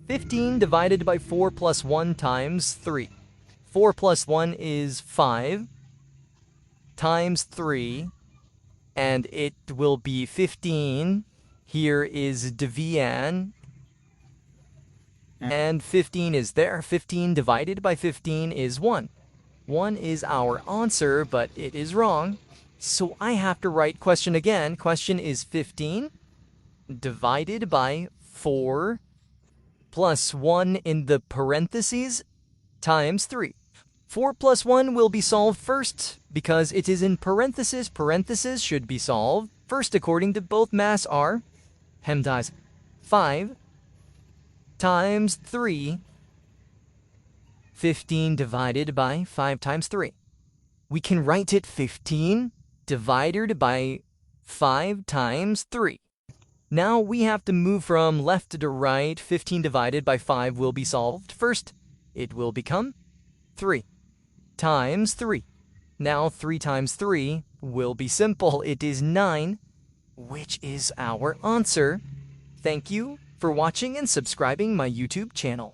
15 divided by 4 plus 1 times 3. 4 plus 1 is 5 times 3, and it will be 15. Here is Devian, and 15 is there. 15 divided by 15 is 1. 1 is our answer, but it is wrong. So I have to write question again. Question is 15 divided by 4 plus 1 in the parentheses times 3. 4 plus 1 will be solved first because it is in parentheses. Parentheses should be solved first according to BODMAS are PEMDAS 5 times 3. 15 divided by 5 times 3. We can write it 15 divided by 5 times 3. Now we have to move from left to right. 15 divided by 5 will be solved first. It will become 3 times 3. Now 3 times 3 will be simple. It is 9, which is our answer. Thank you for watching and subscribing my YouTube channel.